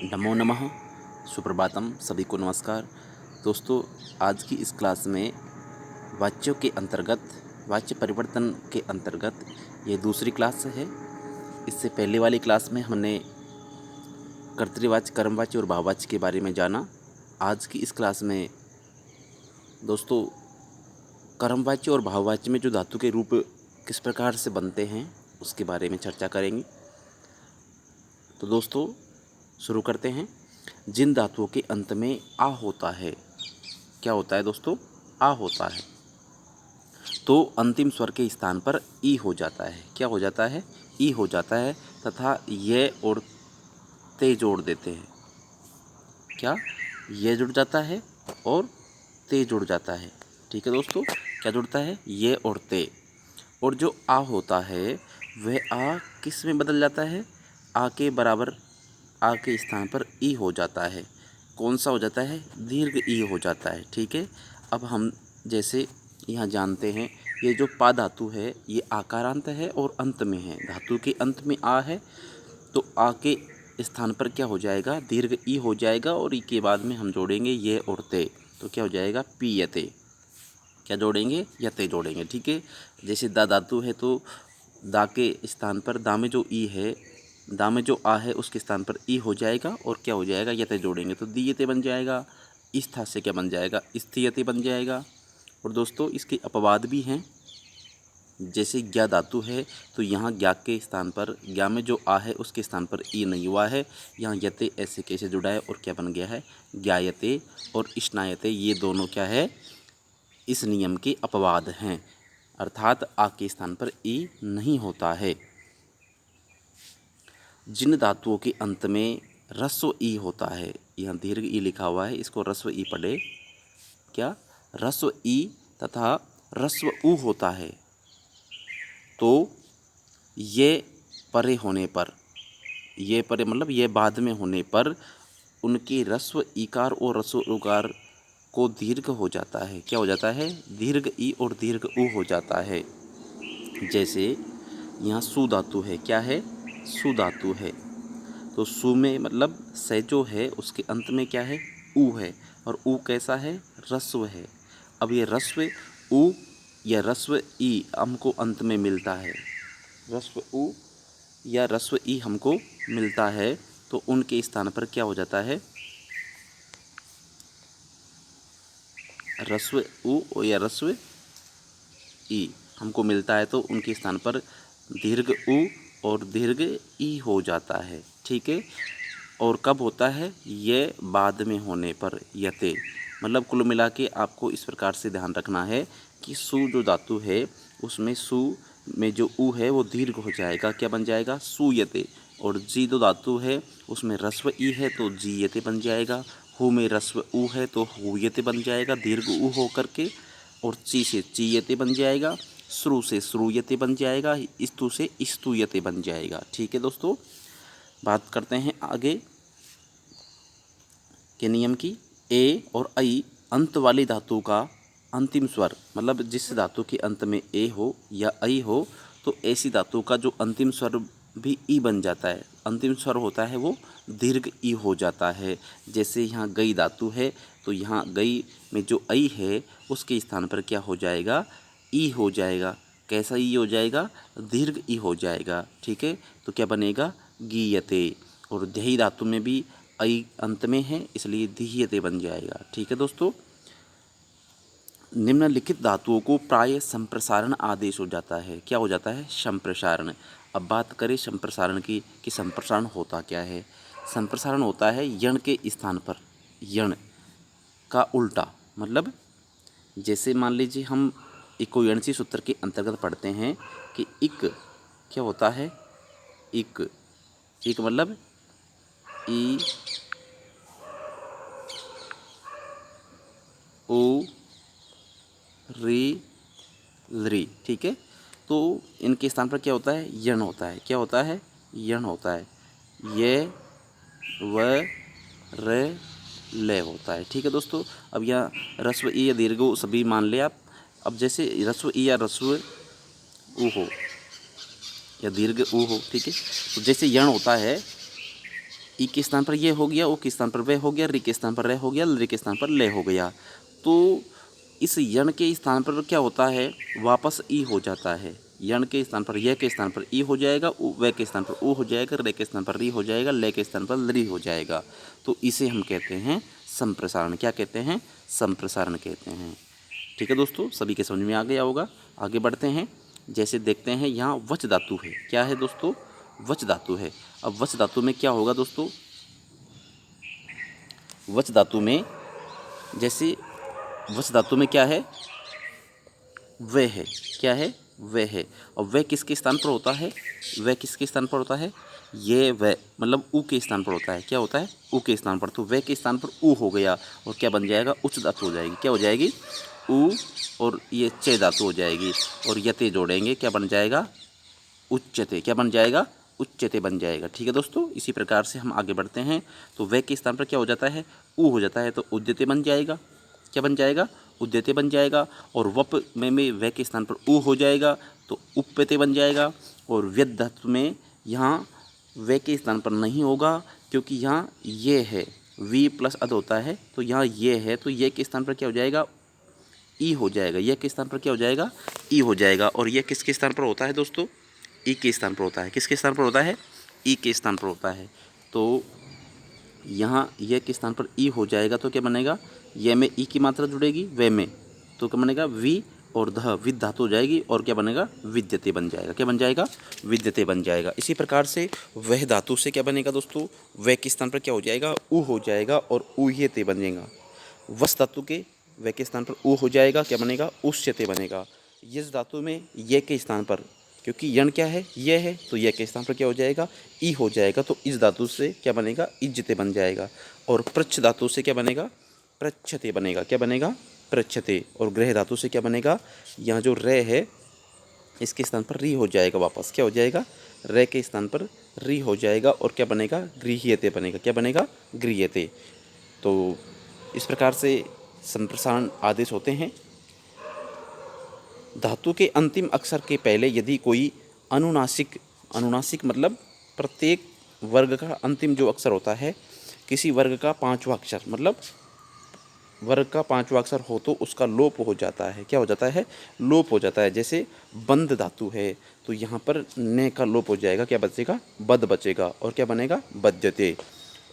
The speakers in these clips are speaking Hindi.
नमो नमः। सुप्रभातम। सभी को नमस्कार। दोस्तों, आज की इस क्लास में वाच्यों के अंतर्गत वाच्य परिवर्तन के अंतर्गत ये दूसरी क्लास है। इससे पहले वाली क्लास में हमने कर्तृवाच्य, कर्मवाच्य और भाववाच्य के बारे में जाना। आज की इस क्लास में दोस्तों कर्मवाच्य और भाववाच्य में जो धातु के रूप किस प्रकार से बनते हैं उसके बारे में चर्चा करेंगे। तो दोस्तों शुरू करते हैं। जिन धातुओं के अंत में आ होता है, क्या होता है दोस्तों? आ होता है, तो अंतिम स्वर के स्थान पर ई हो जाता है। क्या हो जाता है? ई हो जाता है तथा ये और ते जोड़ देते हैं। क्या? ये जुड़ जाता है और ते जुड़ जाता है। ठीक है दोस्तों, क्या जुड़ता है? ये और ते। और जो आ होता है वह आ किस में बदल जाता है? आ के बराबर, आ के स्थान पर ई हो जाता है। कौन सा हो जाता है? दीर्घ ई हो जाता है। ठीक है, अब हम जैसे यहाँ जानते हैं, ये जो पा धातु है ये आकारांत है और अंत में है। धातु के अंत में आ है तो आ के स्थान पर क्या हो जाएगा? दीर्घ ई हो जाएगा और ई के बाद में हम जोड़ेंगे ये और ते, तो क्या हो जाएगा? पी यते। क्या जोड़ेंगे? यते जोड़ेंगे। ठीक है, जैसे दा धातु है तो दा के स्थान पर, दा में जो ई है, दा में जो आ है उसके स्थान पर ई हो जाएगा और क्या हो जाएगा? यते जोड़ेंगे तो दीयते बन जाएगा। इस था से क्या बन जाएगा? स्थियते बन जाएगा। और दोस्तों इसके अपवाद भी हैं। जैसे ज्ञा धातु है तो यहाँ ज्ञा के स्थान पर, ज्ञा में जो आ है उसके स्थान पर ई नहीं हुआ है, यहाँ यते ऐसे कैसे जुड़ा है और क्या बन गया है? ज्ञायते। और स्नायते ये दोनों क्या है? इस नियम के अपवाद हैं, अर्थात आ के स्थान पर ई नहीं होता है। जिन धातुओं के अंत में ह्रस्व ई होता है, यहाँ दीर्घ ई लिखा हुआ है, इसको ह्रस्व ई पढ़े। क्या? ह्रस्व ई तथा ह्रस्व उ होता है, तो ये परे होने पर, ये परे मतलब ये बाद में होने पर उनके ह्रस्व ईकार और ह्रस्व उकार को दीर्घ हो जाता है। क्या हो जाता है? दीर्घ ई और दीर्घ उ हो जाता है। जैसे यहाँ सु धातु है। क्या है? सु धातु है, तो सु में मतलब से जो है उसके अंत में क्या है? उ है, और उ कैसा है? ह्रस्व है। अब ये ह्रस्व उ या ह्रस्व ई हमको अंत में मिलता है, ह्रस्व उ या ह्रस्व ई हमको मिलता है, तो उनके स्थान पर क्या हो जाता है? ह्रस्व उ या ह्रस्व ई हमको मिलता है, तो उनके स्थान पर दीर्घ उ और दीर्घ ई हो जाता है। ठीक है, और कब होता है? ये बाद में होने पर, यते। मतलब कुल मिला के आपको इस प्रकार से ध्यान रखना है कि सु जो धातु है उसमें सु में जो उ है वो दीर्घ हो जाएगा। क्या बन जाएगा? सुयते। और जी जो धातु है उसमें ह्रस्व ई है तो जीयते बन जाएगा। हु में ह्रस्व उ है तो हुयते बन जाएगा, दीर्घ उ हो करके। और ची से चीयते बन जाएगा, श्रु से श्रूयते बन जाएगा, स्तु से स्तूयते बन जाएगा। ठीक है दोस्तों, बात करते हैं आगे के नियम की। ए और ऐ अंत वाली धातु का अंतिम स्वर, मतलब जिस धातु के अंत में ए हो या ऐ हो तो ऐसी धातु का जो अंतिम स्वर भी ई बन जाता है। अंतिम स्वर होता है वो दीर्घ ई हो जाता है। जैसे यहाँ गई धातु है तो यहाँ गई में जो ऐ है उसके स्थान पर क्या हो जाएगा? ई हो जाएगा। कैसा ई हो जाएगा? दीर्घ ई हो जाएगा। ठीक है, तो क्या बनेगा? गीयते। और दही धातु में भी ऐ अंत में है इसलिए दीयते बन जाएगा। ठीक है दोस्तों, निम्नलिखित धातुओं को प्राय संप्रसारण आदेश हो जाता है। क्या हो जाता है? संप्रसारण। अब बात करें संप्रसारण की कि संप्रसारण होता क्या है। संप्रसारण होता है यण के स्थान पर यण का उल्टा। मतलब जैसे मान लीजिए हम इकोयणसी सूत्र के अंतर्गत पढ़ते हैं कि इक क्या होता है? इक, इक मतलब ई ओ री री। ठीक है, तो इनके स्थान पर क्या होता है? यण होता है। क्या होता है? यण होता है। ये व र ले होता है। ठीक है दोस्तों, अब यहाँ ह्रस्व ई या दीर्घ उ सभी मान ले आप। अब जैसे ह्रस्व ई या ह्रस्व उ हो या दीर्घ उ हो, ठीक है, तो जैसे यण होता है ई के स्थान पर ये हो गया, ओ के स्थान पर वे हो गया, री के स्थान पर रे हो गया, ली के स्थान पर ले हो गया। तो इस यण के स्थान पर क्या होता है, वापस ई हो जाता है। यण के स्थान पर यह के स्थान पर ई हो जाएगा, वे के स्थान पर ओ हो जाएगा, रे के स्थान पर री हो जाएगा, ले के स्थान पर लरी हो जाएगा। तो इसे हम कहते हैं संप्रसारण। क्या कहते हैं? संप्रसारण कहते हैं। ठीक है दोस्तों, सभी के समझ में आ गया होगा। आगे बढ़ते हैं। जैसे देखते हैं यहाँ वच धातु है। क्या है दोस्तों? वच धातु है। अब वच धातु में क्या होगा दोस्तों? वच धातु में जैसे वच धातु में क्या है? वे है। क्या है? वे है। और वे किसके स्थान पर होता है? वे किसके स्थान पर होता है? ये वे मतलब ऊ के स्थान पर होता है। क्या होता है? ऊ के स्थान पर। तो वे के स्थान पर ऊ हो गया और क्या बन जाएगा? उच्च धातु हो जाएगी। क्या हो जाएगी? ऊ और ये चे धातु हो जाएगी और यते जोड़ेंगे, क्या बन जाएगा? उच्चते। क्या बन जाएगा? उच्चते बन जाएगा। ठीक है दोस्तों, इसी प्रकार से हम आगे बढ़ते हैं। तो वे के स्थान पर क्या हो जाता है? ऊ हो जाता है, तो उद्यते बन जाएगा। क्या बन जाएगा? उद्यते बन जाएगा। और वप में वे के स्थान पर ऊ हो जाएगा, तो उपते बन जाएगा। और व्यद धातु में यहाँ वे के स्थान पर नहीं होगा, क्योंकि यहाँ ये है, वी प्लस अद होता है, तो यहाँ ये है, तो ये के स्थान पर क्या हो जाएगा? ई हो जाएगा। यह के स्थान पर क्या हो जाएगा? ई हो जाएगा। और यह किसके स्थान पर होता है दोस्तों? ई के स्थान पर होता है। किसके स्थान पर होता है? ई के स्थान पर होता है। तो यहाँ यह के स्थान पर ई हो जाएगा, तो क्या बनेगा? यह में ई की मात्रा जुड़ेगी, वे में, तो क्या बनेगा? वी और ध विद धातु हो जाएगी और क्या बनेगा? विद्यते बन जाएगा। क्या बन जाएगा? विद्यते बन जाएगा। इसी प्रकार से वह धातु से क्या बनेगा दोस्तों? वह के स्थान पर क्या हो जाएगा? ऊ हो जाएगा और ऊह्यते बनेगा। वस धातु के वे के स्थान पर ऊ हो जाएगा, क्या बनेगा? उष्यते बनेगा। यस धातु में ये के स्थान पर, क्योंकि यण क्या है? ये है, तो ये के स्थान पर क्या हो जाएगा? ई हो जाएगा, तो इस धातु से क्या बनेगा? इज्जते बन जाएगा। और प्रच्छ धातु से क्या बनेगा? प्रच्छते बनेगा। क्या बनेगा? प्रच्छते। और ग्रह धातु से क्या बनेगा? यहाँ जो रे है इसके स्थान पर री हो जाएगा, वापस क्या हो जाएगा? रे के स्थान पर री हो जाएगा और क्या बनेगा? गृह्यते बनेगा। क्या बनेगा? गृह्यते। तो इस प्रकार से संप्रसारण आदेश होते हैं। धातु के अंतिम अक्षर के पहले यदि कोई अनुनासिक मतलब प्रत्येक वर्ग का अंतिम जो अक्षर होता है, किसी वर्ग का पांचवा अक्षर मतलब वर्ग का पांचवा अक्षर हो तो उसका लोप हो जाता है। क्या हो जाता है? लोप हो जाता है। जैसे बंद धातु है, तो यहाँ पर ने का लोप हो जाएगा, क्या बचेगा? बद बचेगा और क्या बनेगा? बज्जते।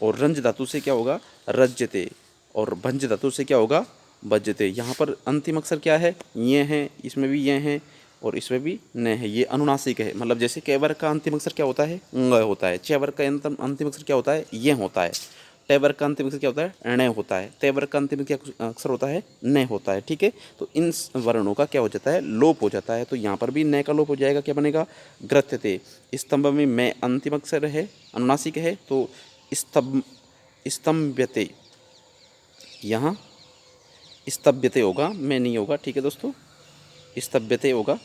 और रंज धातु से क्या होगा? रज्जते। और भंज धातु से क्या होगा? बज्जते। यहाँ पर अंतिम अक्षर क्या है? ये है, इसमें भी ये है और इसमें भी न है। ये अनुनासिक है। मतलब जैसे कै वर्ग का अंतिम अक्षर क्या होता है? ng होता है। च वर्ग का अंतिम अक्षर क्या होता है? ये होता है। टे वर्ग का अंतिम अक्षर क्या होता है? ण होता है। ते वर्ग का अंतिम क्या अक्षर होता है? न होता है। ठीक है, तो इन वर्णों का क्या हो जाता है? लोप हो जाता है। तो यहाँ पर भी न का लोप हो जाएगा, क्या बनेगा? ग्रथ्यते। स्तंभ में मैं अंतिम अक्षर है, अनुनासिक है, तो स्तंभ्यते, यहाँ स्तभ्यते होगा, मैं नहीं होगा। ठीक है दोस्तों, स्तभ्यते होगा।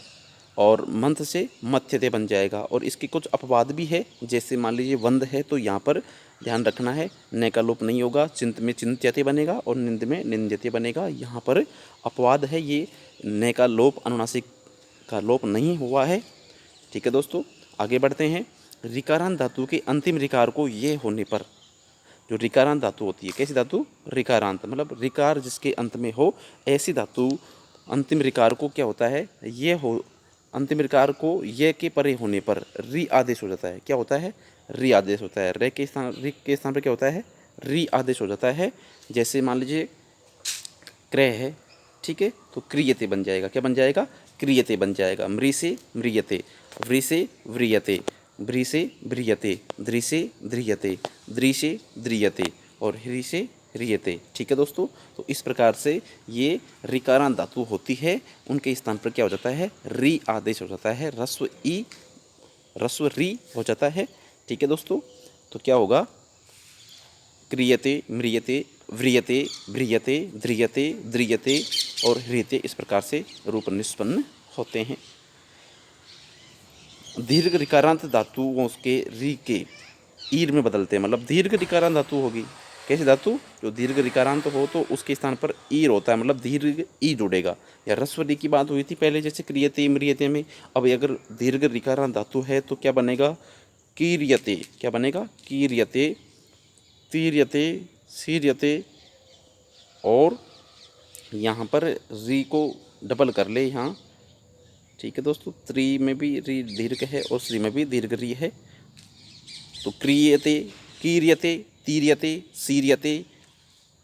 और मंथ से मथ्यते बन जाएगा। और इसके कुछ अपवाद भी है, जैसे मान लीजिए वंद है, तो यहाँ पर ध्यान रखना है, न का लोप नहीं होगा। चिंत में चिंत्यते बनेगा और निंद में निंद्यते बनेगा। यहाँ पर अपवाद है, ये न का लोप, अनुनासिक का लोप नहीं हुआ है। ठीक है दोस्तों, आगे बढ़ते हैं। ऋकारांत धातु के अंतिम ऋकार को ये होने पर, जो ऋकारांत धातु होती है, कैसी धातु? ऋकारांत, मतलब ऋकार जिसके अंत में हो, ऐसी धातु अंतिम ऋकार को क्या होता है? ये हो, अंतिम ऋकार को ये के परे होने पर री आदेश हो जाता है। क्या होता है? री आदेश होता है। रे के स्थान, रि के स्थान पर क्या होता है? री आदेश हो जाता है। जैसे मान लीजिए क्रय है, ठीक है, तो क्रियते बन जाएगा। क्या बन जाएगा? क्रियते बन जाएगा। मृसे मृयते, व्रीसे व्रियते, भ्रीसे भ्रियते, दृसे ध्रियते, दृशे द्रियते और ह्रीसे ह्रियते। ठीक है दोस्तों, तो इस प्रकार से ये ऋकारांत धातु होती है, उनके स्थान पर क्या हो जाता है? री आदेश हो जाता है। रस्व ई, रस्व री हो जाता है। ठीक है दोस्तों, तो क्या होगा? क्रियते म्रियते व्रियते भ्रियते ध्रियते द्रियते और ह्रियते, इस प्रकार से रूप निष्पन्न होते हैं। दीर्घ ऋकारांत धातुओं के री के ईर में बदलते हैं, मतलब दीर्घ ऋकारांत धातु होगी। कैसी धातु? जो दीर्घ ऋकारांत हो तो उसके स्थान पर ईर होता है, मतलब दीर्घ ई जुड़ेगा। या रस्व री की बात हुई थी पहले, जैसे क्रियते म्रियते में। अब अगर दीर्घ ऋकारांत धातु है तो क्या बनेगा? कीर्यते। क्या बनेगा? कीर्यते। तीर्यते, सीर्यते, और यहाँ पर री को डबल कर ले यहाँ, ठीक है दोस्तों। त्री में भी री दीर्घ है और श्री में भी दीर्घ री है। तो क्रियते, कीर्यते, तीर्यते, सीर्यते,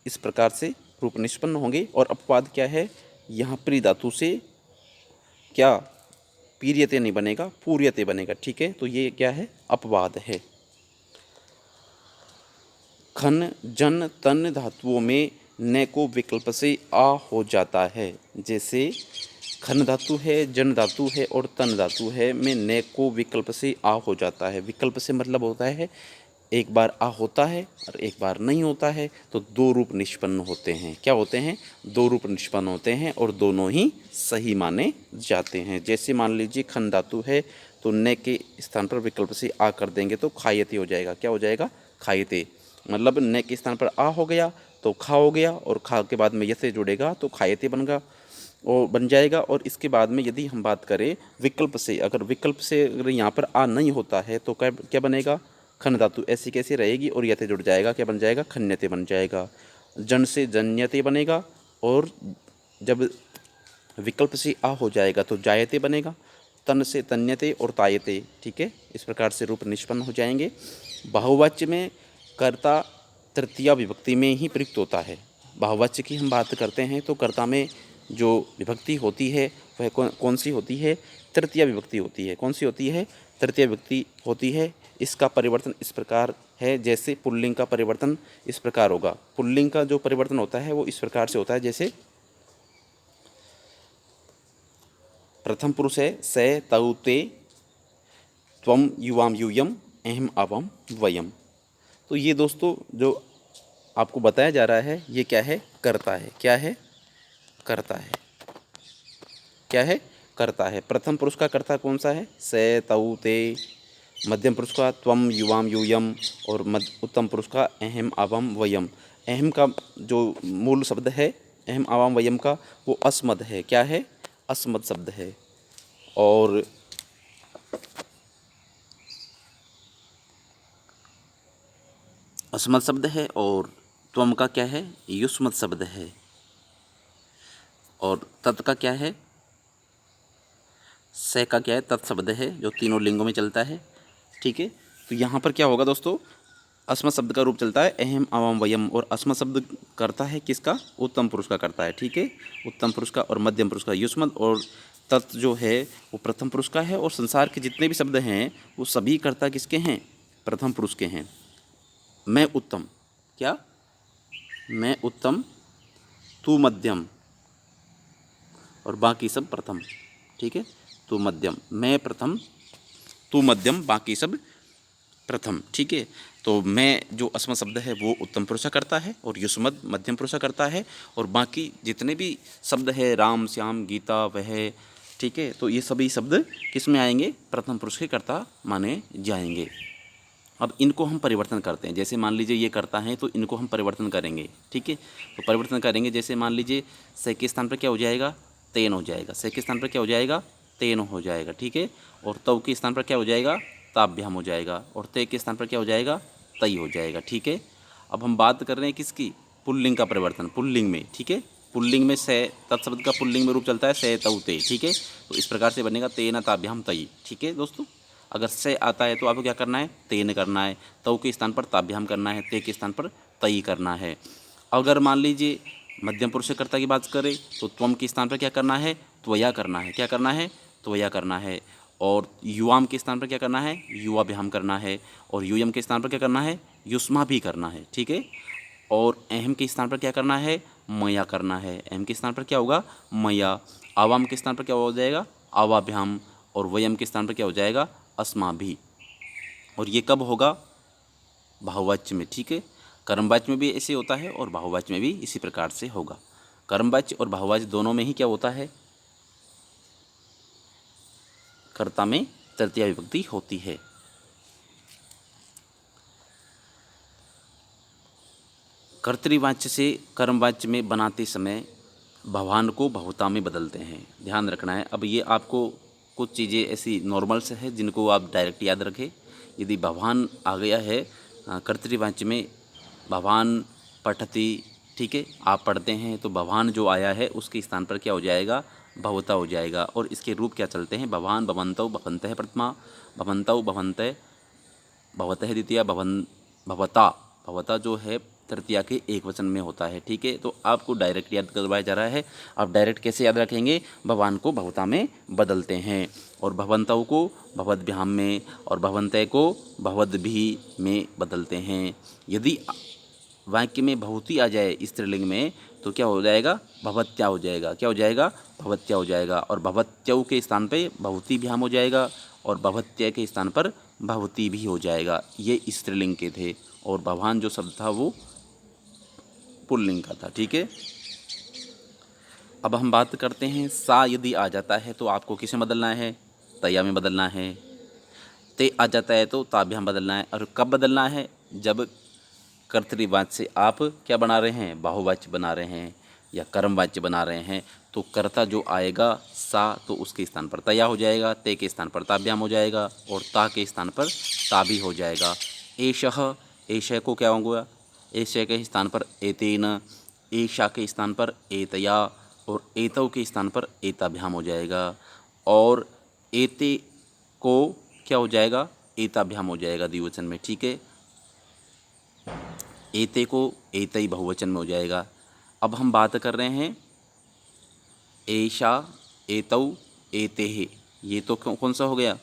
इस प्रकार से रूप निष्पन्न होंगे। और अपवाद क्या है, यहाँ प्री धातु से क्या पीर्यते नहीं बनेगा, पूर्यते बनेगा, ठीक है। तो ये क्या है, अपवाद है। खन, जन, तन धातुओं में न को विकल्प से आ हो जाता है। जैसे खन धातु है, जन धातु है और तन धातु है, में न को विकल्प से आ हो जाता है। विकल्प से मतलब होता है एक बार आ होता है और एक बार नहीं होता है, तो दो रूप निष्पन्न होते हैं। क्या होते हैं, दो रूप निष्पन्न होते हैं और दोनों ही सही माने जाते हैं। जैसे मान लीजिए खन धातु है तो न के स्थान पर विकल्प से आ कर देंगे तो खायते हो जाएगा। क्या हो जाएगा, खायते, मतलब न के स्थान पर आ हो गया तो खा हो गया, और खा के बाद में यसे जुड़ेगा तो खायते बनेगा और बन जाएगा। और इसके बाद में यदि हम बात करें विकल्प से, अगर विकल्प से अगर यहाँ पर आ नहीं होता है तो क्या बनेगा, खन धातु ऐसी कैसी रहेगी और यते जुड़ जाएगा, क्या बन जाएगा, खन्यते बन जाएगा। जन से जन्यते बनेगा, और जब विकल्प से आ हो जाएगा तो जायते बनेगा। तन से तन्यते और तायते, ठीक है। इस प्रकार से रूप निष्पन्न हो जाएंगे। बहुवचन में कर्ता तृतीया विभक्ति में ही प्रयुक्त होता है। बहुवचन की हम बात करते हैं तो कर्ता में जो विभक्ति होती है वह कौन सी होती है, तृतीया विभक्ति होती है। कौन सी होती है, तृतीया विभक्ति होती है। इसका परिवर्तन इस प्रकार है, जैसे पुल्लिंग का परिवर्तन इस प्रकार होगा। पुल्लिंग का जो परिवर्तन होता है वो इस प्रकार से होता है, जैसे प्रथम पुरुष है से, तौ, ते, त्वम, युवाम, यूयम, अहम, आवाम, वयम। तो ये दोस्तों जो आपको बताया जा रहा है ये क्या है, कर्ता है। क्या है, कर्ता है। क्या है, कर्ता है। प्रथम पुरुष का कर्ता कौन सा है, से, तौ, ते। मध्यम पुरुष का त्वम, युवाम, यूयम। और उत्तम पुरुष का अहम, आवाम, वयम। अहम का जो मूल शब्द है अहम, आवाम, वयम का, वो अस्मद है। क्या है, अस्मद शब्द है। और अस्मद शब्द है। और त्वम का क्या है, युष्मद शब्द है। और तत् का क्या है, से का क्या है, तत् शब्द है जो तीनों लिंगों में चलता है, ठीक है। तो यहाँ पर क्या होगा दोस्तों, अस्मद शब्द का रूप चलता है अहम, आवाम, वयम। और अस्मद शब्द करता है किसका, उत्तम पुरुष का करता है, ठीक है। उत्तम पुरुष का और मध्यम पुरुष का युष्मद। और तत् जो है वो प्रथम पुरुष का है। और संसार के जितने भी शब्द हैं वो सभी कर्ता किसके हैं, प्रथम पुरुष के हैं। मैं उत्तम, क्या, मैं उत्तम, तू मध्यम, और बाकी सब प्रथम, ठीक है। तू मध्यम, मैं प्रथम, तू मध्यम, बाकी सब प्रथम, ठीक है। तो मैं जो अस्मद शब्द है वो उत्तम पुरुष का करता है और युष्मद मध्यम पुरुष का करता है। और बाकी जितने भी शब्द है, राम, श्याम, गीता, वह, ठीक है, तो ये सभी शब्द किस में आएंगे, प्रथम पुरुष के कर्ता माने जाएंगे। अब इनको हम परिवर्तन करते हैं। जैसे मान लीजिए ये करता है तो इनको हम परिवर्तन करेंगे, ठीक है। तो परिवर्तन करेंगे, जैसे मान लीजिए से के स्थान पर क्या हो जाएगा, तेन हो जाएगा। से के स्थान पर क्या हो जाएगा, तेन हो जाएगा, ठीक है। और तव के स्थान पर क्या हो जाएगा, ताभ्याम हो जाएगा। और ते के स्थान पर क्या हो जाएगा, तई हो जाएगा, ठीक है। अब हम बात कर रहे हैं किसकी, पुल्लिंग का परिवर्तन, पुल्लिंग में, ठीक है। पुल्लिंग में से तत्शब्द का पुल्लिंग में रूप चलता है से, तौ, ते, ठीक है। तो इस प्रकार से बनेगा तेन, ताभ्याम, तई, ठीक है दोस्तों। अगर से आता है तो आपको क्या करना है, तेन करना है। तौ के स्थान पर ताभ्याम करना है, ते के स्थान पर तई करना है। अगर मान लीजिए मध्यम पुरुष कर्ता की बात करें तो त्वम के स्थान पर क्या करना है, त्वया करना है। क्या करना है, त्वया करना है। और युवाम के स्थान पर क्या करना है, युवाभ्याम करना है। और यूयम के स्थान पर क्या करना है, युष्मा भी करना है, ठीक है। और अहम के स्थान पर क्या करना है, मया करना है। अहम के स्थान पर क्या होगा, मया। आवाम के स्थान पर क्या हो जाएगा, आवाभ्याम। और वयम के स्थान पर क्या हो जाएगा, अस्मा भी। और ये कब होगा, बहुवचन में, ठीक है। कर्मवाच्य में भी ऐसे होता है और बहुवचन में भी इसी प्रकार से होगा। कर्मवाच्य और बहुवचन दोनों में ही क्या होता है, कर्ता में तृतीया विभक्ति होती है। कर्तृवाच्य से कर्मवाच्य में बनाते समय भवान को बहुता में बदलते हैं, ध्यान रखना है। अब ये आपको कुछ चीज़ें ऐसी नॉर्मल्स है जिनको आप डायरेक्ट याद रखें। यदि भवान आ गया है कर्तृवाच्य में भवान पठति, ठीक है, आप पढ़ते हैं, तो भवान जो आया है उसके स्थान पर क्या हो जाएगा, भवता हो जाएगा। और इसके रूप क्या चलते हैं, भवान भवन्तौ भवन्तः प्रथमा, भवन्तौ भवन्तः भवतः द्वितीया, भवता भवता जो है तृतीया के एक वचन में होता है, ठीक है। तो आपको डायरेक्ट याद करवाया जा रहा है। आप डायरेक्ट कैसे याद रखेंगे, भवान को भवता में बदलते हैं और भवन्तौ को भवद्भ्याम में और भवन्तः को भवद्भिः में बदलते हैं। यदि वाक्य में भवती आ जाए स्त्रीलिंग में तो क्या हो जाएगा, भवत्या हो जाएगा। क्या हो जाएगा, भवत्या हो जाएगा। और भवत्यौ के स्थान पे भवती भ्याम हो जाएगा और भवत्या के स्थान पर भवती भी हो जाएगा। ये स्त्रीलिंग के थे। और भवान जो शब्द था वो पुल्लिंग का था, ठीक है। अब हम बात करते हैं, सा यदि आ जाता है तो आपको किसे बदलना है, तया में बदलना है। ते आ जाता है तो ताभ्याम बदलना है। और कब बदलना है, जब कर्तृवाच्य से आप क्या बना रहे हैं, बाहुवाच्य बना रहे हैं या कर्मवाच्य बना रहे हैं। तो कर्ता जो आएगा सा, तो उसके स्थान पर तया हो जाएगा, ते के स्थान पर ताभ्याम हो जाएगा और ता के स्थान पर ता भी हो जाएगा। एषः, एषः को क्या होगा, एषः के स्थान पर एतेन, एषा के स्थान पर एतया और एतौ के स्थान पर एताभ्याम हो जाएगा। और एते को क्या हो जाएगा, एताभ्याम हो जाएगा द्विवचन में, ठीक है। एते को एतई बहुवचन में हो जाएगा। अब हम बात कर रहे हैं एषा, एतौ, एतेः, ये तो कौन सा हो गया,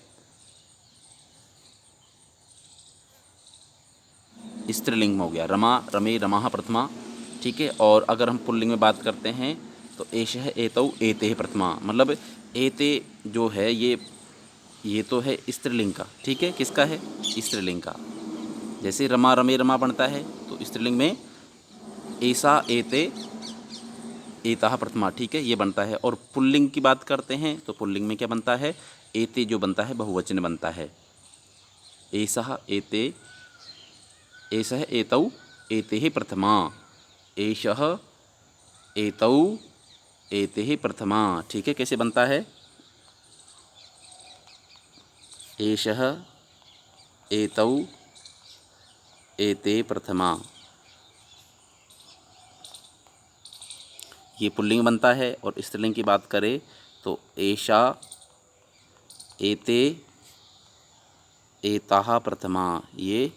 स्त्रीलिंग में हो गया। रमा, रमे, रमाः प्रथमा, ठीक है। और अगर हम पुल्लिंग में बात करते हैं तो एषः, एतौ, एतेः प्रथमा, मतलब एते जो है ये तो है स्त्रीलिंग का, ठीक है। किसका है, स्त्रीलिंग का। जैसे रमा, रमे, रमा बनता है तो स्त्रीलिंग में ऐसा, एते, एताः प्रथमा, ठीक है, ये बनता है। और पुल्लिंग की बात करते हैं तो पुल्लिंग में क्या बनता है, एते जो बनता है बहुवचन बनता है। एषः, एते, एषः, एतौ, एतेः प्रथमा, एषः, एतौ, एतेः प्रथमा, ठीक है। कैसे बनता है, एषः, एतौ, एते प्रथमा, ये पुल्लिंग बनता है। और स्त्रीलिंग की बात करें तो एषा, एते, एताः प्रथमा, ये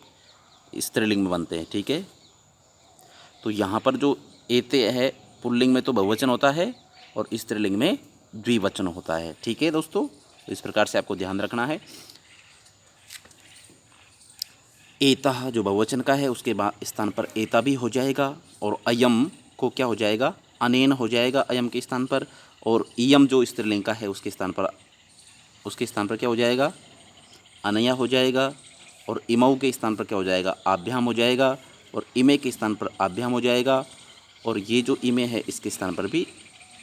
स्त्रीलिंग में बनते हैं, ठीक है। तो यहाँ पर जो एते है पुल्लिंग में तो बहुवचन होता है और स्त्रीलिंग में द्विवचन होता है, ठीक है दोस्तों। तो इस प्रकार से आपको ध्यान रखना है। एता जो बहुवचन का है उसके बाद स्थान पर एता भी हो जाएगा और अयम को क्या हो जाएगा, अनेन हो जाएगा अयम के स्थान पर। और इयम जो स्त्रीलिंग का है उसके स्थान पर क्या हो जाएगा, अनया हो जाएगा। और इमऊ के स्थान पर क्या हो जाएगा, आभ्याम हो जाएगा। और इमे के स्थान पर आभ्याम हो जाएगा। और ये जो इमे है इसके स्थान पर भी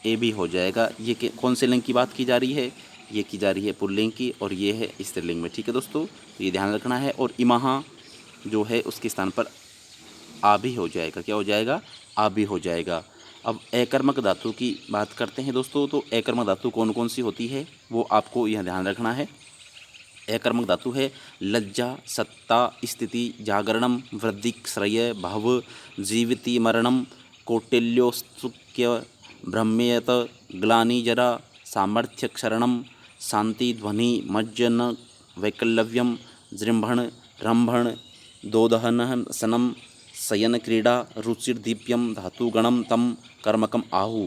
ए भी हो जाएगा। ये कौन से लिंग की बात की जा रही है, ये की जा रही है पुल्लिंग की और ये है स्त्रीलिंग में, ठीक है दोस्तों। तो ये ध्यान रखना है। और इमहा जो है उसके स्थान पर आ भी हो जाएगा, क्या हो जाएगा, आ भी हो जाएगा। अब एकर्मक धातु की बात करते हैं दोस्तों। तो एकर्मक धातु कौन कौन सी होती है वो आपको यह ध्यान रखना है। एकर्मक धातु है लज्जा, सत्ता, स्थिति, जागरणम, वृद्धि, श्रेय, भव, जीविति, मरणम, कौटिल्योस्तुक्य, ब्रह्मेयत, ग्लानि, जरा, सामर्थ्य, क्षरणम, शांति, ध्वनि, मज्जन, वैकल्यव्यम, जृंभण, रंभण, दोदहन, सनम, शयन, क्रीड़ा, रुचिर्दीप्यम, धातुगणम, तम, कर्मकम, आहु।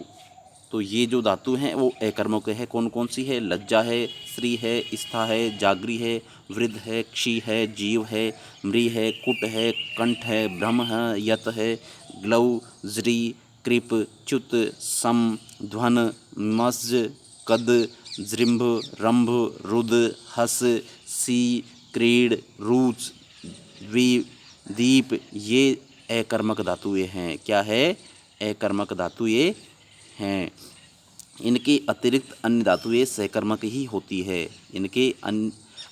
तो ये जो धातु हैं वो एकर्मक है। कौन कौन सी है, लज्जा है, श्री है, स्था है, जागरी है, वृद्ध है, क्षी है, जीव है, मृ है, कुट है, कंठ है, ब्रह्म है, यत है, ग्लौ, ज्री, कृप, च्युत, सम, ध्वन, मज्ज, कद, जृंभ, रंभ, रुद, हस, सी, क्रीड़, रूच, द्वी, दीप, ये एकर्मक धातुएं हैं। क्या है, एकर्मक धातुएं हैं। इनके अतिरिक्त अन्य धातुएं सहकर्मक ही होती है। इनके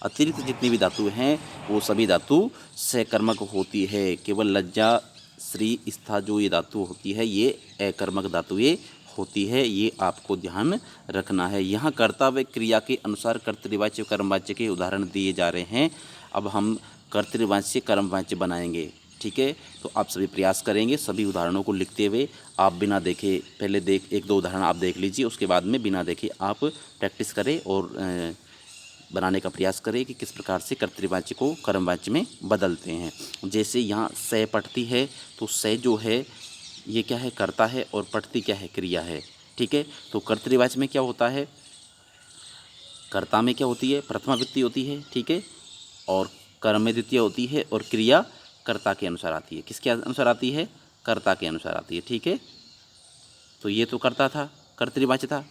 अतिरिक्त जितनी भी धातु हैं वो सभी धातु सहकर्मक होती है। केवल लज्जा, श्री, स्था जो ये धातु होती है ये अकर्मक धातुएं होती है। ये आपको ध्यान रखना है। यहाँ कर्ता व क्रिया के अनुसार कर्तृवाच्य कर्मवाच्य के उदाहरण दिए जा रहे हैं। अब हम कर्तृवाच्य कर्मवाच्य बनाएंगे, ठीक है। तो आप सभी प्रयास करेंगे, सभी उदाहरणों को लिखते हुए आप बिना देखे पहले एक दो उदाहरण आप देख लीजिए, उसके बाद में बिना देखे आप प्रैक्टिस करें और बनाने का प्रयास करें कि किस प्रकार से कर्तृवाच्य को कर्मवाच्य में बदलते हैं। जैसे यहाँ से पठती है, तो से जो है ये क्या है, कर्ता है, और पठती क्या है, क्रिया है, ठीक है। तो कर्तृवाच्य में क्या होता है, कर्ता में क्या होती है, प्रथमा विभक्ति होती है, ठीक है, और कर्म में द्वितीय होती है, और क्रिया कर्ता के अनुसार आती है। किसके अनुसार आती है, कर्ता के अनुसार आती है, ठीक है। तो ये तो कर्ता था, कर्तृवाच्य था।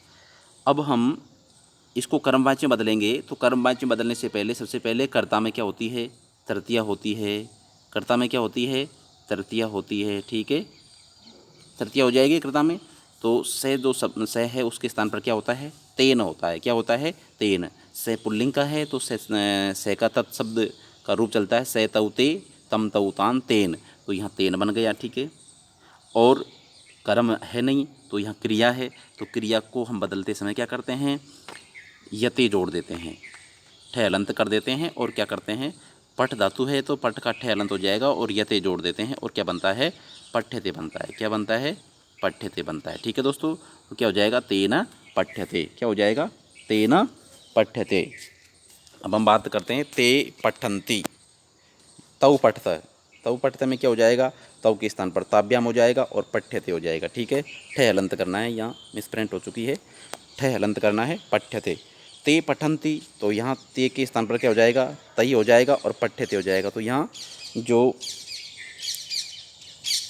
अब हम इसको कर्मवाच्य में बदलेंगे, तो कर्मवाच्य में बदलने से पहले सबसे पहले कर्ता में क्या होती है, तृतीया होती है। कर्ता में क्या होती है, तृतीया होती है, ठीक है, तृतीया हो जाएगी कर्ता में। तो से जो सब से है उसके स्थान पर क्या होता है, तेन होता है। क्या होता है, तेन। से पुल्लिंग का है तो से का तत्शब्द का रूप चलता है, से तौ ते तम तौ तान तेन, तो यहाँ तेन बन गया, ठीक है। और कर्म है नहीं तो यहाँ क्रिया है, तो क्रिया को हम बदलते समय क्या करते हैं, यते जोड़ देते हैं, ठे हलंत कर देते हैं, और क्या करते हैं, पठ धातु है तो पठ का ठे हलंत हो जाएगा और यते जोड़ देते हैं, और क्या बनता है, पठ्यते बनता है। क्या बनता है, पठ्यते बनता है, ठीक है दोस्तों। तो क्या हो जाएगा, तेन पठ्यते, क्या हो जाएगा, तेन पठ्यते। अब हम बात करते हैं ते पठन्ति, तौ पठत, तौ पठत में क्या हो जाएगा, तौ के स्थान पर ताभ्याम हो जाएगा और पठ्यते हो जाएगा, ठीक है। ठे हलंत करना है, यहाँ मिसप्रिंट हो चुकी है, ठे हलंत करना है, पठ्यते। ते पठन्ति, तो यहाँ ते के स्थान पर क्या हो जाएगा, तई हो जाएगा और पठ्यते हो जाएगा। तो यहाँ जो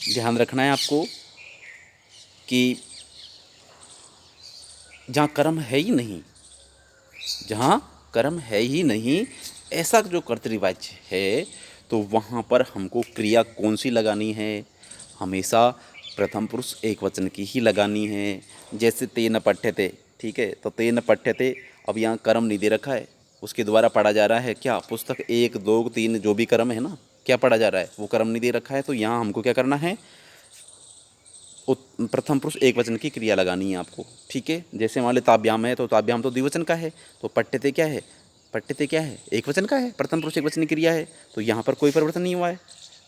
ध्यान रखना है आपको कि जहाँ कर्म है ही नहीं, जहाँ कर्म है ही नहीं, ऐसा जो कर्तृवाच्य है, तो वहाँ पर हमको क्रिया कौन सी लगानी है, हमेशा प्रथम पुरुष एक वचन की ही लगानी है। जैसे तेन पठ्यते, ठीक है, तो तेन पठ्यते, अब यहाँ कर्म नहीं दे रखा है, उसके द्वारा पढ़ा जा रहा है क्या, पुस्तक 1 2 3 जो भी कर्म है ना, क्या पढ़ा जा रहा है, वो कर्म नहीं दे रखा है। तो यहाँ हमको क्या करना है, प्रथम पुरुष एक वचन की क्रिया लगानी है आपको, ठीक है। जैसे मान लो ताभ्याम है, तो ताभ्याम तो द्विवचन का है, तो पठ्यते क्या है, पठ्यते क्या है, एक वचन का है, प्रथम पुरुष एक वचन की क्रिया है, तो यहाँ पर कोई परिवर्तन नहीं हुआ है।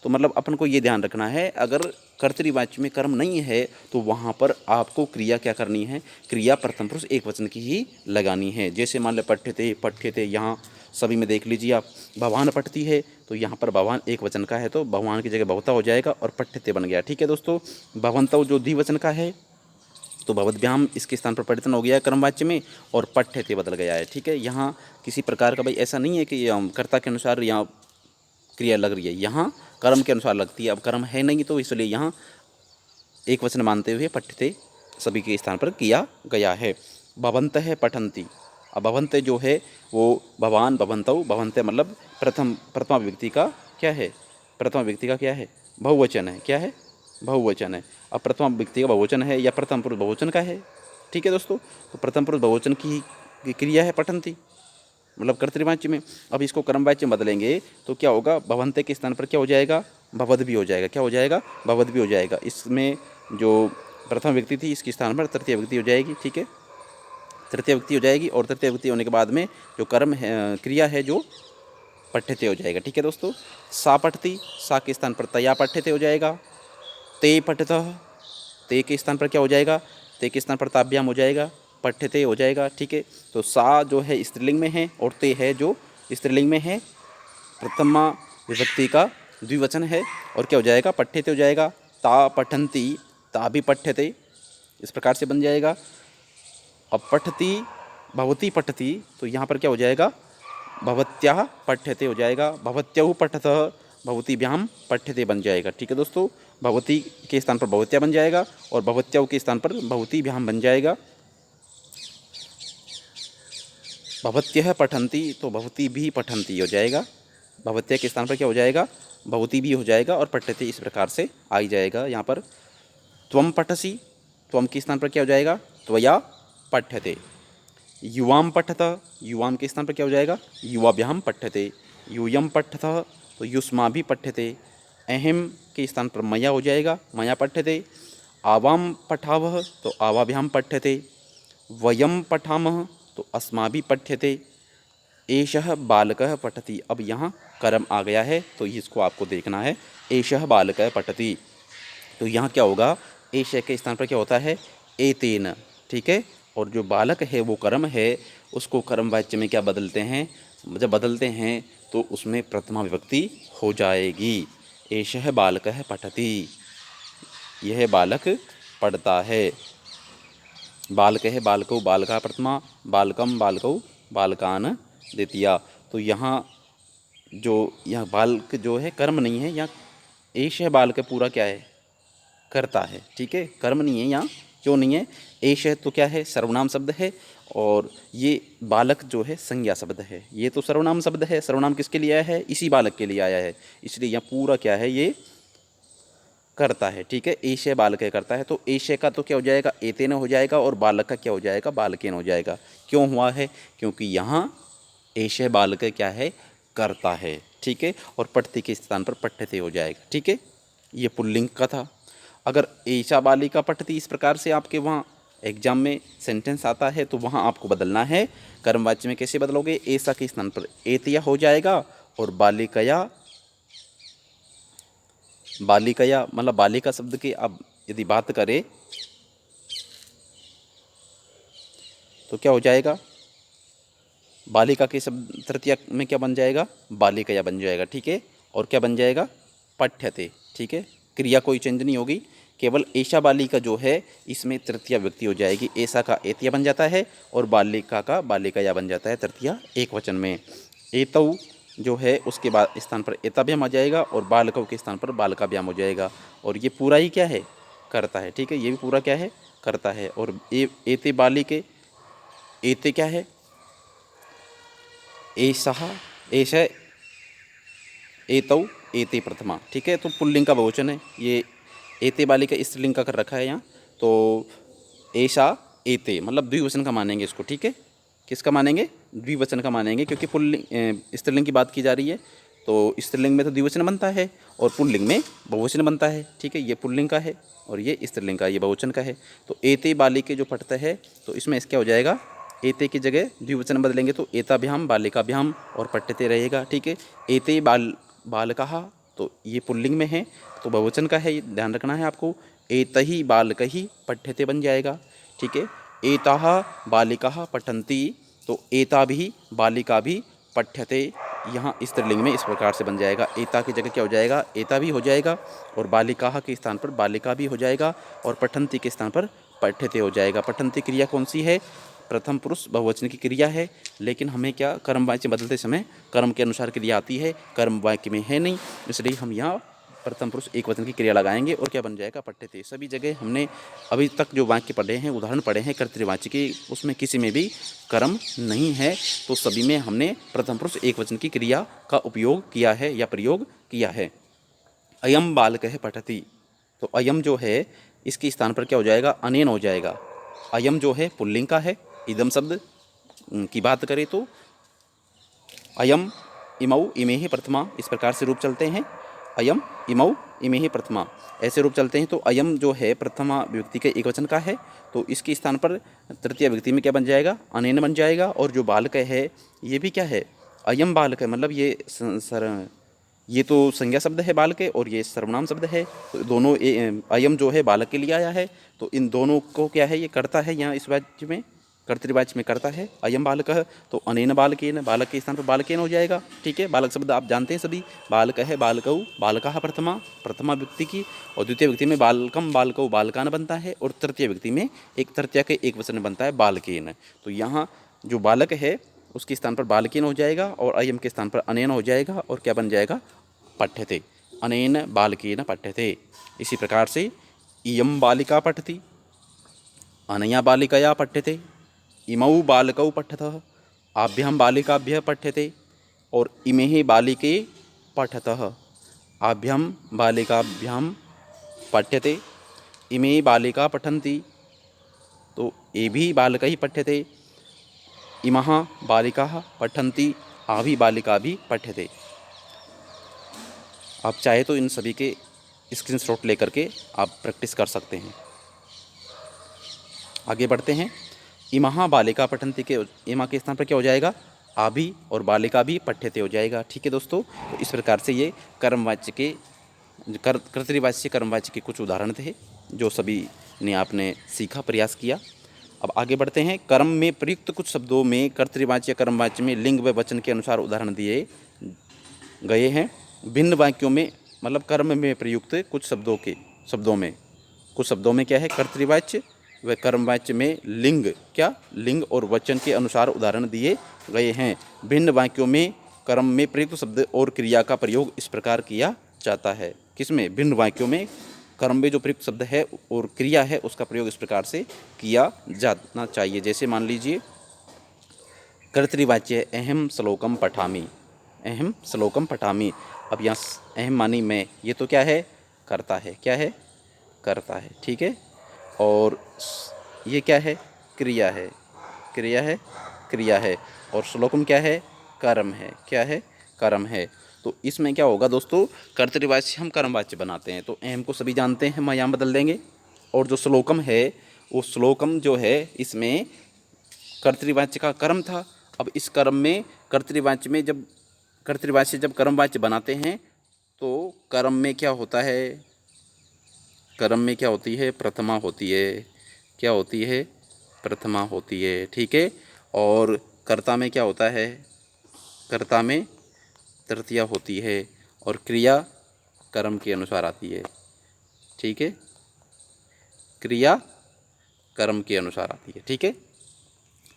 तो मतलब अपन को ये ध्यान रखना है, अगर कर्तृवाच्य में कर्म नहीं है तो वहाँ पर आपको क्रिया क्या करनी है, क्रिया प्रथम पुरुष एक वचन की ही लगानी है। जैसे मान लो पठ्यते पठ्यते, यहाँ सभी में देख लीजिए आप, भवान पठती है, तो यहाँ पर भवान एक वचन का है, तो भगवान की जगह भवता हो जाएगा और पठ्यते बन गया, ठीक है दोस्तों। भवंतौ जो द्विवचन का है, तो भवद्भ्याम इसके स्थान पर परिवर्तन हो गया कर्मवाच्य में, और पठ्यते बदल गया है, ठीक है। यहाँ किसी प्रकार का भाई ऐसा नहीं है कि कर्ता के अनुसार यहाँ क्रिया लग रही है, यहाँ कर्म के अनुसार लगती है। अब कर्म है नहीं तो इसलिए यहाँ एक वचन मानते हुए पठ्यते सभी के स्थान पर किया गया है। भवंत है पठन्ति, अब भवंत जो है वो भवान भवंतौ, भवंत मतलब प्रथमा विभक्ति का क्या है, प्रथमा विभक्ति का क्या है, बहुवचन है, क्या है, बहुवचन है। अब प्रथमा विभक्ति का बहुवचन है या प्रथम पुरुष बहुवचन का है, ठीक है दोस्तों। तो प्रथम पुरुष बहुवचन की क्रिया है पठन्ति, मतलब कर्तृवाच्य में। अब इसको कर्मवाच्य में बदलेंगे तो क्या होगा, भवंते के स्थान पर क्या हो जाएगा, भवद भी हो जाएगा, क्या हो जाएगा, भवद भी हो जाएगा। इसमें जो प्रथम व्यक्ति थी इसके स्थान पर तृतीय व्यक्ति हो जाएगी, ठीक है, तृतीय व्यक्ति हो जाएगी, और तृतीय व्यक्ति होने के बाद में जो कर्म है, क्रिया है जो पठ्यते हो जाएगा, ठीक है दोस्तों। सा पठती, सा के स्थान पर तया पठ्यते हो जाएगा। ते पठतः, ते के स्थान पर क्या हो जाएगा, ते के स्थान पर ताभ्याम हो जाएगा, पठ्यते हो जाएगा, ठीक है। तो सा जो है स्त्रीलिंग में है और ते है जो स्त्रीलिंग में है, प्रथमा विभक्ति का द्विवचन है, और क्या हो जाएगा, पठ्यते हो जाएगा। ता पठन्ति, ता भी पठ्यते, इस प्रकार से बन जाएगा। अब पठती भवती पठती, तो यहाँ पर क्या हो जाएगा, भवत्याः पठ्यते हो जाएगा, भवत्यौ पठतः भवतीभ्याम पठ्यते बन जाएगा, ठीक है दोस्तों। भवती के स्थान पर भवत्या बन जाएगा और भवत्यौ के स्थान पर भवतीभ्याम बन जाएगा। भवत्यः पठन्ति, तो भवती भी पठन्ति हो जाएगा, भवत्या के स्थान पर क्या हो जाएगा, भवती भी हो जाएगा, और पठ्यते इस प्रकार से आ ही जाएगा यहाँ पर। त्वम पठसि, त्वम के स्थान पर क्या हो जाएगा, त्वया पठ्यते। युवाम पठत, युवाम के स्थान पर क्या हो जाएगा, युवाभ्याम पठ्यते। यूयम पठतः, तो युष्मा भी पठ्यते। अहम के स्थान पर मया हो जाएगा, मया पठ्यते। आवाम पठावः, तो आवाभ्याम पठ्यते। वयम पठामः, तो अस्माभिः पठ्यते। एषः बालकः पठति, अब यहाँ कर्म आ गया है, तो इसको आपको देखना है। एषः बालकः पठति, तो यहाँ क्या होगा, एषः के स्थान पर क्या होता है, एतेन, ठीक है। और जो बालक है वो कर्म है, उसको कर्म वाच्य में क्या बदलते हैं, जब बदलते हैं तो उसमें प्रथमा विभक्ति हो जाएगी। एषः बालकः पठति, यह बालक पढ़ता है। बालकः बालकौ बालका प्रथमा, बालकम बालकौ बालकान द्वितीया। तो यहाँ जो यहाँ बालक जो है कर्म नहीं है, यहाँ एषः बालक पूरा क्या है, करता है, ठीक है, कर्म नहीं है यहाँ। क्यों नहीं है, एषः तो क्या है, सर्वनाम शब्द है, और ये बालक जो है संज्ञा शब्द है। ये तो सर्वनाम शब्द है, सर्वनाम किसके लिए आया है, इसी बालक के लिए आया है, इसलिए यहाँ पूरा क्या है, ये करता है, ठीक है। एषः बालक करता है, तो एषः का तो क्या हो जाएगा, एतेन हो जाएगा, और बालक का क्या हो जाएगा, बालकेन हो जाएगा। क्यों हुआ है, क्योंकि यहाँ एषः बालक क्या है, करता है, ठीक है, और पठति के स्थान पर पठ्यते हो जाएगा, ठीक है। ये पुल्लिंग का था। अगर एषा बालिका पठति इस प्रकार से आपके वहाँ एग्जाम में सेंटेंस आता है, तो वहाँ आपको बदलना है। कर्मवाच्य में कैसे बदलोगे, एषा के स्थान पर एतया हो जाएगा, और बालिकया, बालिकया मतलब बालिका शब्द की अब यदि बात करें तो क्या हो जाएगा, बालिका के शब्द तृतीया में क्या बन जाएगा, बालिकया बन जाएगा, ठीक है। और क्या बन जाएगा, पठ्यते, ठीक है। क्रिया कोई चेंज नहीं होगी, केवल एषा बालिका जो है इसमें तृतीया व्यक्ति हो जाएगी। एषा का एतिया बन जाता है, और बालिका का बालिकया बन जाता है तृतीया एक वचन में। एतौ जो है उसके बाद स्थान पर एताभ्याम आ जाएगा, और बालकौ के स्थान पर बालकाभ्याम हो जाएगा। और ये पूरा ही क्या है, करता है, ठीक है, ये भी पूरा क्या है, करता है। और एते बालिके, एते क्या है, एषः, एषः, एतौ, एते प्रथमा, ठीक है। तो पुल्लिंग का बहुवचन है, ये एते बालिका स्त्रीलिंग का कर रखा है यहाँ, तो एषा एते मतलब द्विवचन का मानेंगे इसको, ठीक है। किसका मानेंगे, द्विवचन का मानेंगे, क्योंकि पुल्लिंग स्त्रीलिंग की बात की जा रही है, तो स्त्रीलिंग में तो द्विवचन बनता है, और पुल्लिंग में बहुवचन बनता है, ठीक है। ये पुल्लिंग का है, और ये स्त्रीलिंग का, ये बहुवचन का है। तो एते बालिके जो पढ़ता है, तो इसमें क्या हो जाएगा, एते की जगह द्विवचन बदलेंगे तो एताभ्याम बालिकाभ्याम और पठ्यते रहेगा, ठीक है। एते बालकः, तो ये पुल्लिंग में है, तो बहुवचन का है, ये ध्यान रखना है आपको। एतहि बालकहि पठ्यते बन जाएगा, ठीक है। एताः बालिकाः पठन्ति, तो एता भी बालिका भी पठ्यते, यहाँ स्त्रीलिंग में इस प्रकार से बन जाएगा। एता की जगह क्या हो जाएगा, एता भी हो जाएगा, और बालिकाः के स्थान पर बालिका भी हो जाएगा, और पठन्ति के स्थान पर पठ्यते हो जाएगा। पठन्ति क्रिया कौन सी है, प्रथम पुरुष बहुवचन की क्रिया है, लेकिन हमें क्या कर्म वाक्य बदलते समय कर्म के अनुसार क्रिया आती है, कर्म वाक्य में है नहीं, इसलिए हम यहाँ प्रथम पुरुष एक वचन की क्रिया लगाएंगे, और क्या बन जाएगा, पठ्यते। सभी जगह हमने अभी तक जो वाक्य पढ़े हैं, उदाहरण पढ़े हैं कर्तृवाच्य के, उसमें किसी में भी कर्म नहीं है, तो सभी में हमने प्रथम पुरुष एक वचन की क्रिया का उपयोग किया है या प्रयोग किया है। अयम बालकः पठति, तो अयम जो है इसके स्थान पर क्या हो जाएगा, अनेन हो जाएगा। अयम जो है पुल्लिंग का है, इदम शब्द की बात करें तो अयम, इमौ, इमे ही प्रथमा, इस प्रकार से रूप चलते हैं। अयम, इमौ, इमे ही प्रथमा, ऐसे रूप चलते हैं। तो अयम जो है प्रथमा विभक्ति के एक वचन का है, तो इसके स्थान पर तृतीय विभक्ति में क्या बन जाएगा, अनेन बन जाएगा। और जो बालक है ये भी क्या है, अयम बालक है, मतलब ये तो संज्ञा शब्द है बालक है, और ये सर्वनाम शब्द है, तो दोनों अयम जो है बालक के लिए आया है, तो इन दोनों को क्या है, ये करता है, यहाँ इस वाक्य में कर्तृवाच्य में करता है। अयम बालक है, तो अनेन बालकेन, बालक के स्थान पर बालकेन हो जाएगा, ठीक है। बालक शब्द आप जानते हैं सभी, बालक है, बालकौ, बालकः प्रथमा, प्रथमा व्यक्ति की, और द्वितीय व्यक्ति में बालकम बालकौ बालकान बनता है, और तृतीय व्यक्ति में एक तृतीया के एक वचन बनता है बालकेन। तो यहाँ जो बालक है उसके स्थान पर बालकेन हो जाएगा, और अयम के स्थान पर अनेन हो जाएगा, और क्या बन जाएगा, पठ्यते, अनेन बालकेन पठ्यते। इसी प्रकार से इयं बालिका पठति, अनया बालिकया पठ्यते, इमौ बालकौ पठतः, आभ्यां बालिकाभ्यः पठ्यते, और इमे बालिके पठतः, आभ्यां बालिकाभ्यां पठ्यते, इमे बालिका पठन्ति, तो ये भी बालकै पठ्यते, इमः बालिकाः पठन्ति, आभि बालिका भी पठ्यते। आप चाहे तो इन सभी के स्क्रीनशॉट लेकर के आप प्रैक्टिस कर सकते हैं। आगे बढ़ते हैं। इमः बालिका पठन्ति के इमा के स्थान पर क्या हो जाएगा, आभि और बालिका भी पठ्यते हो जाएगा। ठीक है दोस्तों, तो इस प्रकार से ये कर्मवाच्य के कर्तृवाच्य कर्मवाच्य के कुछ उदाहरण थे जो सभी ने आपने सीखा, प्रयास किया। अब आगे बढ़ते हैं। कर्म में प्रयुक्त कुछ शब्दों में कर्तृवाच्य कर्मवाच्य में लिंग व वचन के अनुसार उदाहरण दिए गए हैं। भिन्न वाक्यों में मतलब कर्म में प्रयुक्त कुछ शब्दों में क्या है, कर्तृवाच्य व कर्मवाच्य में लिंग और वचन के अनुसार उदाहरण दिए गए हैं। भिन्न वाक्यों में कर्म में प्रयुक्त शब्द और क्रिया का प्रयोग इस प्रकार किया जाता है। किसमें? भिन्न वाक्यों में कर्म में जो प्रयुक्त शब्द है और क्रिया है उसका प्रयोग इस प्रकार से किया जाना चाहिए। जैसे मान लीजिए कर्तृवाच्य अहम श्लोकम पठामि, अहम श्लोकम पठामि। अब यहाँ अहम मानी मैं, ये तो क्या है, करता है, क्या है, करता है। ठीक है, और ये क्या है, क्रिया है, क्रिया है। और श्लोकम क्या है, कर्म है, क्या है, कर्म है। तो इसमें क्या होगा दोस्तों, कर्तृवाच्य हम कर्मवाच्य बनाते हैं तो अहम को सभी जानते हैं, मैं यहाँ बदल देंगे। और जो श्लोकम है वो श्लोकम जो है इसमें कर्तृवाच्य का कर्म था। अब इस कर्म में कर्तृवाच्य जब कर्मवाच्य बनाते हैं तो कर्म में क्या होता है, कर्म में क्या होती है, प्रथमा होती है, क्या होती है, प्रथमा होती है। ठीक है, और कर्ता में क्या होता है, कर्ता में तृतीया होती है, और क्रिया कर्म के अनुसार आती है। ठीक है, क्रिया कर्म के अनुसार आती है। ठीक है,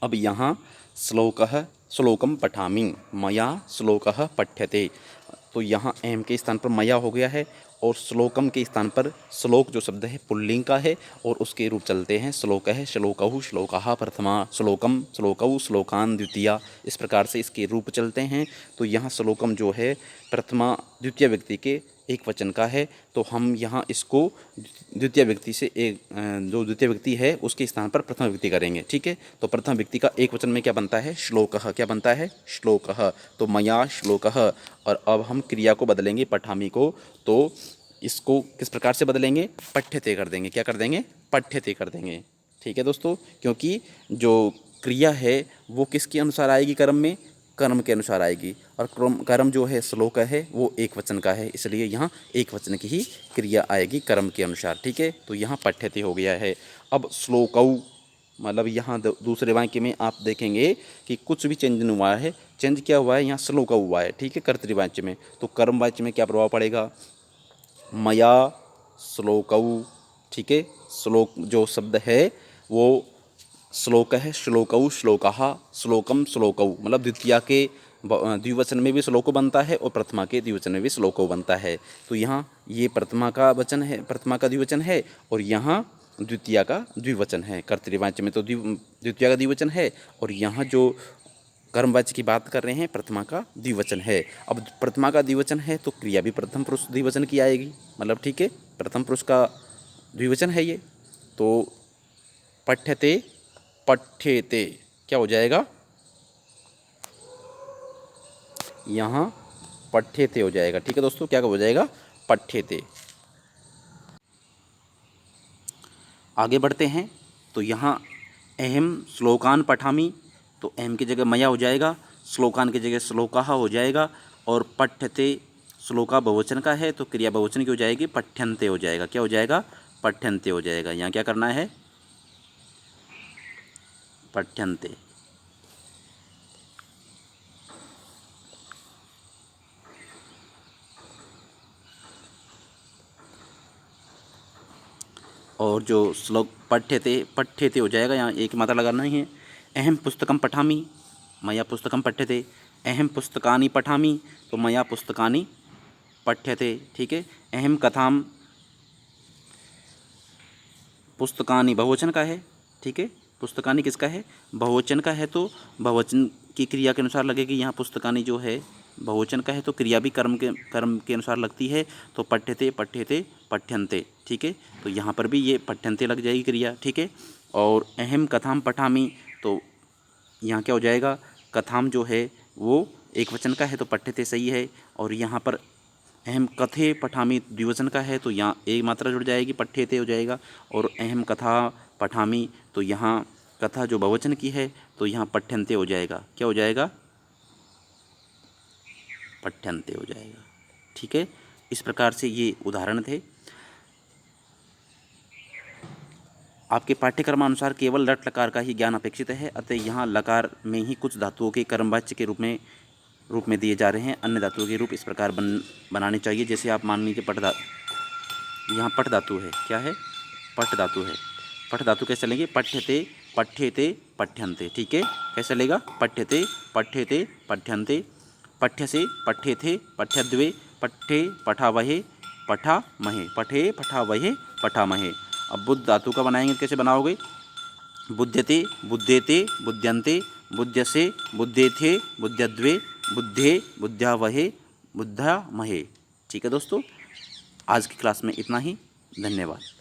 अब यहाँ श्लोकम पठामि मया श्लोकः पठ्यते, तो यहाँ एम के स्थान पर मया हो गया है और श्लोकम के स्थान पर श्लोक जो शब्द है पुल्लिंग का है और उसके रूप चलते हैं श्लोक है, श्लोकहु श्लोकः प्रथमा, श्लोकम श्लोकौ श्लोकान द्वितीया, इस प्रकार से इसके रूप चलते हैं। तो यहाँ श्लोकम जो है प्रथमा द्वितीय व्यक्ति के एक वचन का है, तो हम यहाँ इसको द्वितीय व्यक्ति से जो द्वितीय व्यक्ति है उसके स्थान पर प्रथम व्यक्ति करेंगे। ठीक है, तो प्रथम व्यक्ति का एक वचन में क्या बनता है, श्लोकः, क्या बनता है, श्लोकः, तो मया श्लोकः। और अब हम क्रिया को बदलेंगे, पठामी को, तो इसको किस प्रकार से बदलेंगे, पठ्यते कर देंगे, क्या कर देंगे, पठ्यते कर देंगे। ठीक है दोस्तों, क्योंकि जो क्रिया है वो किसके अनुसार आएगी, कर्म में, कर्म के अनुसार आएगी, और कर्म जो है श्लोक है वो एक वचन का है, इसलिए यहाँ एक वचन की ही क्रिया आएगी कर्म के अनुसार। ठीक है, तो यहाँ पठ्यते हो गया है। अब श्लोकौ मतलब यहाँ दूसरे वाक्य में आप देखेंगे कि कुछ भी चेंज नहीं हुआ है, चेंज क्या हुआ है, यहाँ श्लोक हुआ है। ठीक है, कर्तृवाच्य में, तो कर्म वाच्य में क्या प्रभाव पड़ेगा, मया श्लोकौ। ठीक है, श्लोक जो शब्द है वो श्लोक है, श्लोकौ श्लोकः, श्लोकम श्लोकौ, मतलब द्वितीया के द्विवचन में भी श्लोको बनता है और प्रथमा के द्विवचन में भी श्लोको बनता है। तो यहाँ ये प्रथमा का वचन है, प्रथमा का द्विवचन है, और यहाँ द्वितीया का द्विवचन है। कर्तृवाच्य में तो द्वितीया का द्विवचन है, और यहाँ जो कर्मवाच्य की बात कर रहे हैं प्रथमा का द्विवचन है। अब प्रथमा का द्विवचन है तो क्रिया भी प्रथम पुरुष द्विवचन की आएगी, मतलब ठीक है, प्रथम पुरुष का द्विवचन है ये, तो पठ्यते पठ्येते क्या हो जाएगा, यहाँ पठ्येते हो जाएगा। ठीक है दोस्तों, क्या हो जाएगा, पठ्येते। आगे बढ़ते हैं, तो यहाँ अहम श्लोकान पठामि, तो अहम की जगह मया हो जाएगा, श्लोकान की जगह श्लोकाः हो जाएगा, और पठ्यते श्लोका बहुवचन का है तो क्रिया बहुवचन की हो जाएगी, पठ्यन्ते हो जाएगा, क्या हो जाएगा, पठ्यन्ते हो जाएगा। यहाँ क्या करना है, पठ्यन्ते। और जो श्लोक पठ्यते हो जाएगा, यहाँ एक मात्रा लगाना ही है। अहम पुस्तकम पठामि मया पुस्तकम पठ्यते, अहम पुस्तकानि पठामि तो मया पुस्तकानि पठ्यते। ठीक है, अहम कथाम पुस्तकानि बहुवचन का है। ठीक है, पुस्तकानि किसका है, बहुवचन का है, तो बहुवचन की क्रिया के अनुसार लगेगी। यहाँ पुस्तकानि जो है बहुवचन का है तो क्रिया भी कर्म के अनुसार लगती है, तो पठ्यते पठ्यते पठ्यन्ते। ठीक है, तो यहाँ पर भी ये पठ्यन्ते लग जाएगी क्रिया। ठीक है, और अहम कथाम पठामि, तो यहाँ क्या हो जाएगा, कथाम जो है वो एक वचन का है तो पठ्यते सही है, और यहाँ पर अहम कथे पठामि द्विवचन का है तो यहाँ एक मात्रा जुड़ जाएगी, पठ्यते हो जाएगा। और अहम कथा पठामि, तो यहाँ कथा जो बहुवचन की है तो यहाँ पठ्यन्ते हो जाएगा, क्या हो जाएगा, पठ्यन्ते हो जाएगा। ठीक है, इस प्रकार से ये उदाहरण थे। आपके पाठ्यक्रमानुसार केवल लट लकार का ही ज्ञान अपेक्षित है, अतः यहाँ लकार में ही कुछ धातुओं के कर्मवाच्य के रूप में दिए जा रहे हैं। अन्य धातुओं के रूप इस प्रकार बनाने चाहिए। जैसे आप मान लीजिए यहाँ पठ धातु है, क्या है, पठ धातु है। पठ धातु कैसे चलेंगे, पठ्यते पठ्येते पठ्यन्ते। ठीक है, कैसे चलेगा, पठ्यते पठ्येते पठ्यन्ते, पठ्यसे पठ्येथे पठ्यद्वे, पठ्ये पठावहे पठामहे, पठे पठावहे पठामहे। अब बुद्ध धातु का बनाएंगे, कैसे बनाओगे, बुध्यते बुध्येते बुध्यन्ते, बुध्यसे बुद्धेथे बुध्यद्वे, बुद्धे बुद्ध्यावहे बुद्धामहे। ठीक है दोस्तों, आज की क्लास में इतना ही। धन्यवाद।